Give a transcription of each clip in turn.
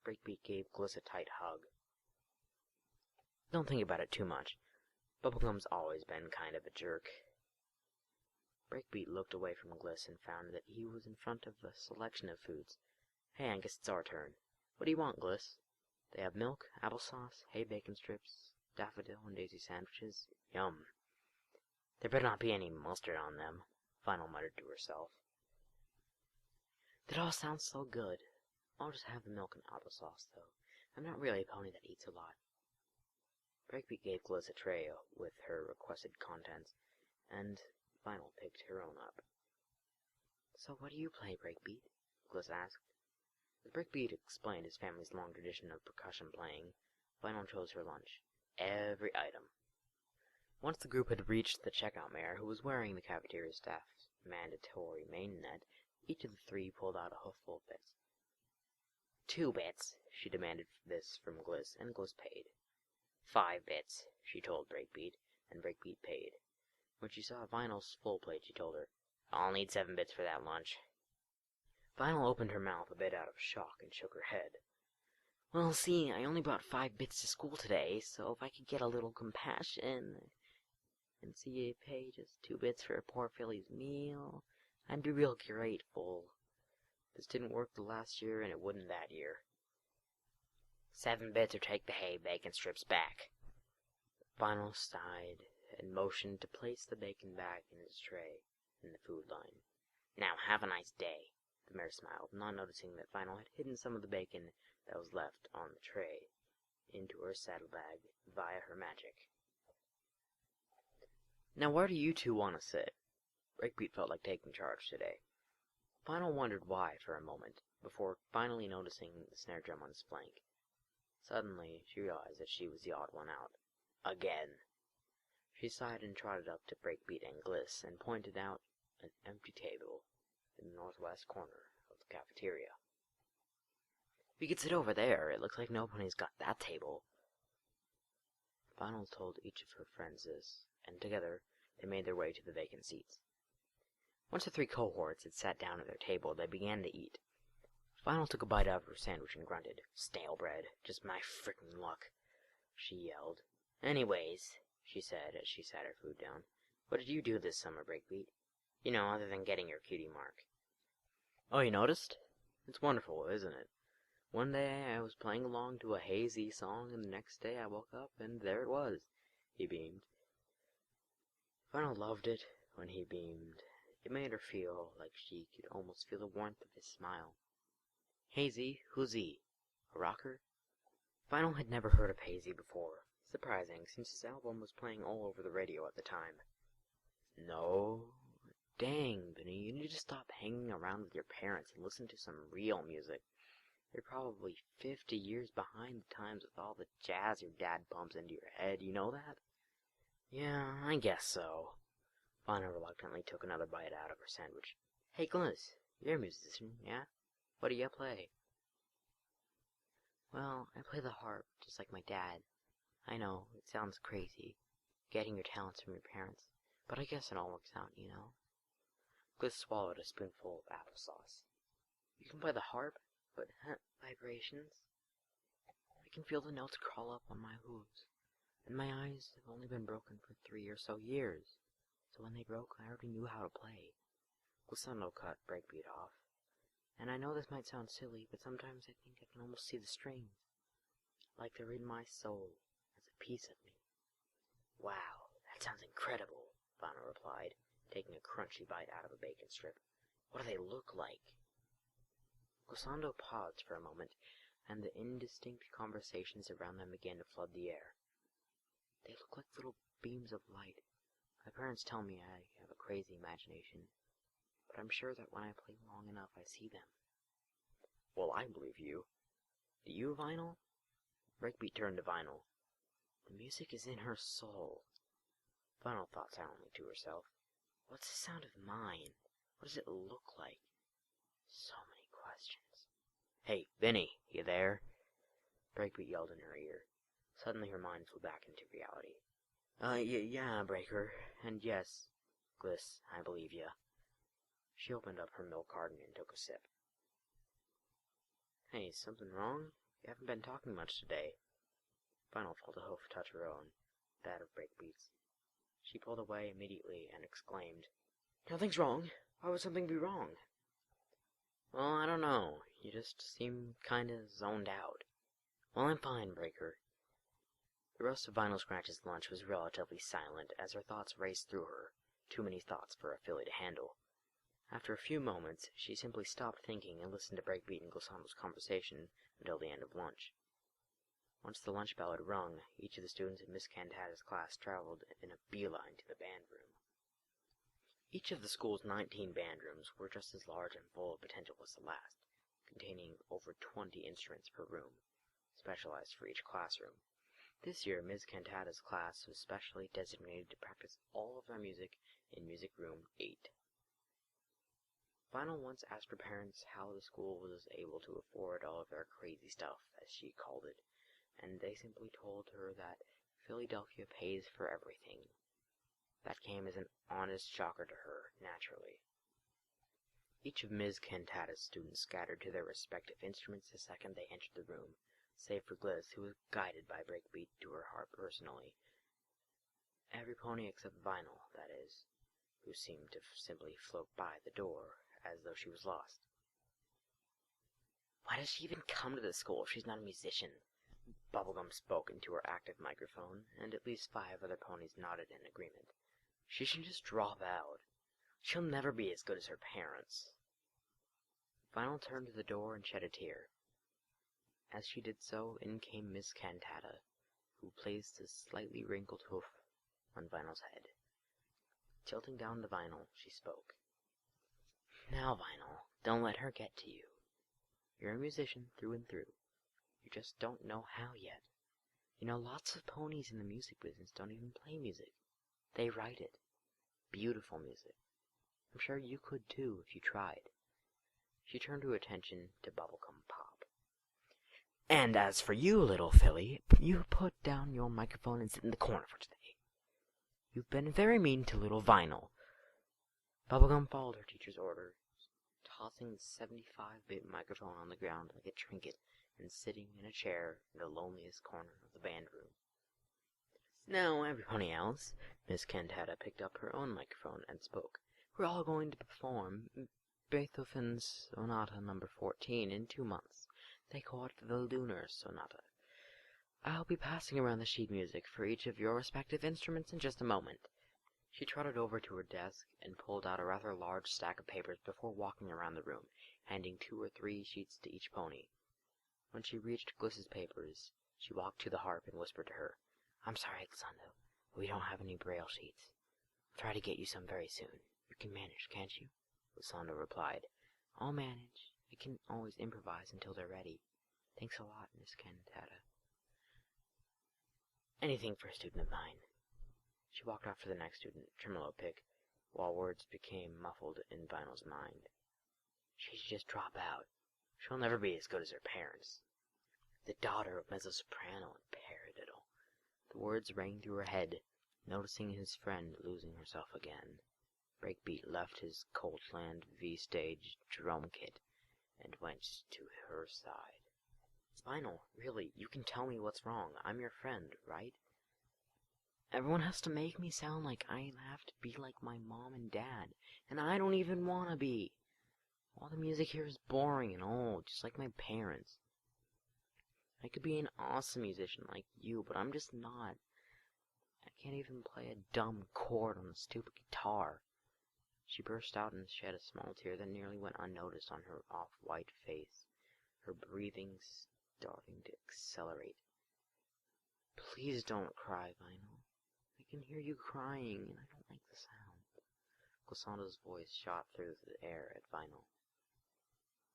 Breakbeat gave Gliss a tight hug. Don't think about it too much. Bubblegum's always been kind of a jerk. Breakbeat looked away from Gliss and found that he was in front of a selection of foods. Hey, I guess it's our turn. What do you want, Gliss? They have milk, applesauce, hay bacon strips, daffodil and daisy sandwiches. Yum. There better not be any mustard on them, Final muttered to herself. That all sounds so good. I'll just have the milk and applesauce, though. I'm not really a pony that eats a lot. Breakbeat gave Gliss a tray with her requested contents, and Final picked her own up. So what do you play, Breakbeat? Gliss asked. As Breakbeat explained his family's long tradition of percussion playing, Final chose her lunch. Every item. Once the group had reached the checkout mare, who was wearing the cafeteria staff's mandatory mainnet, each of the three pulled out a hoofful of bits. 2 bits, she demanded this from Gliss, and Gliss paid. 5 bits, she told Breakbeat, and Breakbeat paid. When she saw Vinyl's full plate, she told her, I'll need 7 bits for that lunch. Vinyl opened her mouth a bit out of shock and shook her head. Well, see, I only brought 5 bits to school today, so if I could get a little compassion and see you pay just 2 bits for a poor filly's meal, I'd be real grateful. This didn't work the last year, and it wouldn't that year. 7 bits or take the hay bacon strips back. Vinyl sighed and motioned to place the bacon back in his tray in the food line. Now, have a nice day. The mare smiled, not noticing that Vinyl had hidden some of the bacon that was left on the tray into her saddlebag via her magic. Now, where do you two want to sit? Breakbeat felt like taking charge today. Vinyl wondered why for a moment, before finally noticing the snare drum on his flank. Suddenly, she realized that she was the odd one out. Again. She sighed and trotted up to Breakbeat and Gliss and pointed out an empty table in the northwest corner of the cafeteria. We could sit over there. It looks like nobody's got that table. Vinyl told each of her friends this, and together they made their way to the vacant seats. Once the 3 cohorts had sat down at their table, they began to eat. Vinyl took a bite out of her sandwich and grunted. Stale bread. Just my frickin' luck. She yelled. Anyways, she said as she sat her food down, what did you do this summer, Breakbeat? You know, other than getting your cutie mark. Oh, you noticed? It's wonderful, isn't it? One day I was playing along to a hazy song, and the next day I woke up, and there it was. He beamed. Vinyl loved it when he beamed. It made her feel like she could almost feel the warmth of his smile. Hazy, who's he? A rocker? Vinyl had never heard of Hazy before. Surprising, since his album was playing all over the radio at the time. No. Dang, Benny, you need to stop hanging around with your parents and listen to some real music. You're probably 50 years behind the times with all the jazz your dad pumps into your head, you know that? Yeah, I guess so. Vinyl reluctantly took another bite out of her sandwich. Hey, Gliss, you're a musician, yeah? What do you play? Well, I play the harp, just like my dad. I know, it sounds crazy, getting your talents from your parents, but I guess it all works out, you know? Gliss swallowed a spoonful of applesauce. You can play the harp, but vibrations? I can feel the notes crawl up on my hooves, and my eyes have only been broken for 3 or so years, so when they broke, I already knew how to play. Glissando cut Breakbeat off. And I know this might sound silly, but sometimes I think I can almost see the strings, like they're in my soul, as a piece of me. Wow, that sounds incredible, Vinyl replied, taking a crunchy bite out of a bacon strip. What do they look like? Glissando paused for a moment, and the indistinct conversations around them began to flood the air. They look like little beams of light. My parents tell me I have a crazy imagination, but I'm sure that when I play long enough, I see them. Well, I believe you. Do you, Vinyl? Breakbeat turned to Vinyl. The music is in her soul. Vinyl thought silently to herself. What's the sound of mine? What does it look like? So many questions. Hey, Vinny, you there? Breakbeat yelled in her ear. Suddenly her mind flew back into reality. Yeah, Breaker. And yes, Gliss, I believe ya. She opened up her milk carton and took a sip. Hey, something wrong? You haven't been talking much today. Vinyl felt a hoof touch her own, that of Breakbeat's. She pulled away immediately and exclaimed, "Nothing's wrong. Why would something be wrong?" "Well, I don't know. You just seem kinda zoned out." "Well, I'm fine, Breaker." The rest of Vinyl Scratch's lunch was relatively silent as her thoughts raced through her, too many thoughts for a filly to handle. After a few moments, she simply stopped thinking and listened to Breakbeat and Glossando's conversation until the end of lunch. Once the lunch bell had rung, each of the students in Miss Cantata's class traveled in a beeline to the band room. Each of the school's 19 band rooms were just as large and full of potential as the last, containing over 20 instruments per room, specialized for each classroom. This year, Miss Cantata's class was specially designated to practice all of their music in Music Room 8. Vinyl once asked her parents how the school was able to afford all of their crazy stuff, as she called it, and they simply told her that Philadelphia pays for everything. That came as an honest shocker to her, naturally. Each of Ms. Cantata's students scattered to their respective instruments the second they entered the room, save for Gliss, who was guided by Breakbeat to her heart personally. Every pony except Vinyl, that is, who seemed to simply float by the door, as though she was lost. "Why does she even come to this school if she's not a musician?" Bubblegum spoke into her active microphone, and at least 5 other ponies nodded in agreement. "She should just drop out. She'll never be as good as her parents." Vinyl turned to the door and shed a tear. As she did so, in came Miss Cantata, who placed a slightly wrinkled hoof on Vinyl's head. Tilting down to Vinyl, she spoke. "Now, Vinyl, don't let her get to you. You're a musician through and through. You just don't know how yet. You know, lots of ponies in the music business don't even play music. They write it. Beautiful music. I'm sure you could too if you tried." She turned her attention to Bubblegum Pop. "And as for you, little filly, you put down your microphone and sit in the corner for today. You've been very mean to little Vinyl." Bubblegum followed her teacher's orders, tossing the 75-bit microphone on the ground like a trinket and sitting in a chair in the loneliest corner of the band room. "Now, everybody else," Miss Cantata picked up her own microphone and spoke. "We're all going to perform Beethoven's Sonata No. 14 in 2 months. They call it the Lunar Sonata. I'll be passing around the sheet music for each of your respective instruments in just a moment." She trotted over to her desk and pulled out a rather large stack of papers before walking around the room, handing 2 or 3 sheets to each pony. When she reached Gliss's papers, she walked to the harp and whispered to her, "I'm sorry, Glissando, but we don't have any braille sheets. I'll try to get you some very soon. You can manage, can't you?" Glissando replied, "I'll manage. I can always improvise until they're ready. Thanks a lot, Miss Cantata." "Anything for a student of mine." She walked off to the next student, Tremolo Pick, while words became muffled in Vinyl's mind. "She should just drop out. She'll never be as good as her parents. The daughter of mezzo-soprano and paradiddle." The words rang through her head, noticing his friend losing herself again. Breakbeat left his Coltland V-Stage drum kit and went to her side. "Vinyl, really, you can tell me what's wrong. I'm your friend, right? Everyone has to make me sound like I have to be like my mom and dad, and I don't even want to be. All the music here is boring and old, just like my parents. I could be an awesome musician like you, but I'm just not. I can't even play a dumb chord on a stupid guitar." She burst out and shed a small tear that nearly went unnoticed on her off-white face, her breathing starting to accelerate. "Please don't cry, Vinyl. I can hear you crying, and I don't like the sound." Glissando's voice shot through the air at Vinyl.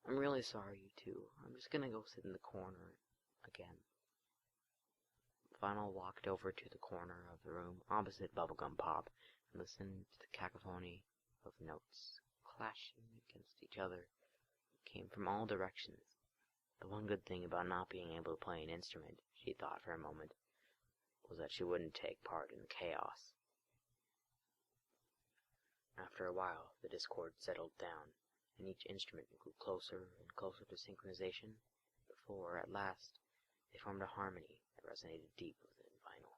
"I'm really sorry, you two. I'm just gonna go sit in the corner again." Vinyl walked over to the corner of the room opposite Bubblegum Pop and listened to the cacophony of notes clashing against each other that came from all directions. The one good thing about not being able to play an instrument, she thought for a moment, was that she wouldn't take part in the chaos. After a while, the discord settled down, and each instrument grew closer and closer to synchronization for, at last, they formed a harmony that resonated deep within Vinyl.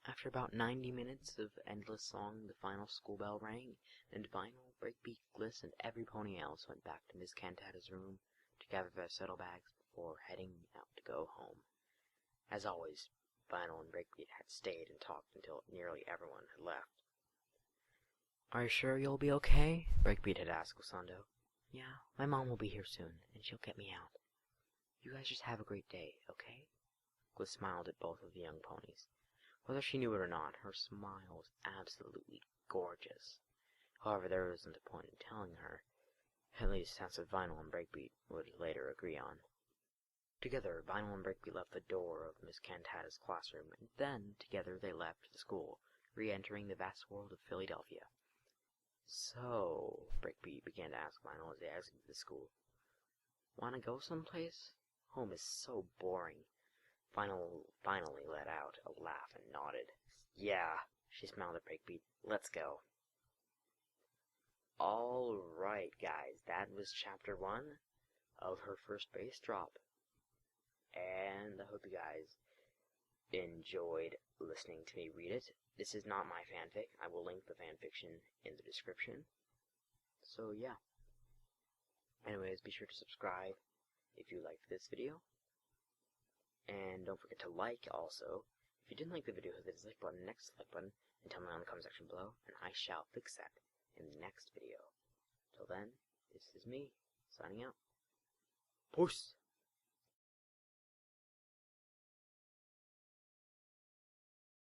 After about 90 minutes of endless song, the final school bell rang, and Vinyl, Breakbeat, Gliss, and every pony else went back to Miss Cantata's room to gather their saddlebags before heading out to go home. As always, Vinyl and Breakbeat had stayed and talked until nearly everyone had left. "Are you sure you'll be okay?" Breakbeat had asked Glissando. "Yeah, my mom will be here soon, and she'll get me out. You guys just have a great day, okay?" Gliss smiled at both of the young ponies. Whether she knew it or not, her smile was absolutely gorgeous. However, there wasn't a point in telling her. At least, that's what Vinyl and Breakbeat would later agree on. Together, Vinyl and Breakbeat left the door of Miss Cantata's classroom, and then, together, they left the school, re-entering the vast world of Philadelphia. "So," Breakbeat began to ask Vinyl as they exited the school, "wanna go someplace? Home is so boring." Vinyl finally let out a laugh and nodded. "Yeah," she smiled at Breakbeat. "Let's go." Alright, guys, that was chapter 1 of Her First Bass Drop. And I hope you guys enjoyed listening to me read it. This is not my fanfic. I will link the fanfiction in the description. So, yeah. Anyways, be sure to subscribe if you liked this video. And don't forget to like also. If you didn't like the video, hit the dislike button, next dislike button, and tell me in the comment section below, and I shall fix that in the next video. Till then, this is me, signing out. Peace!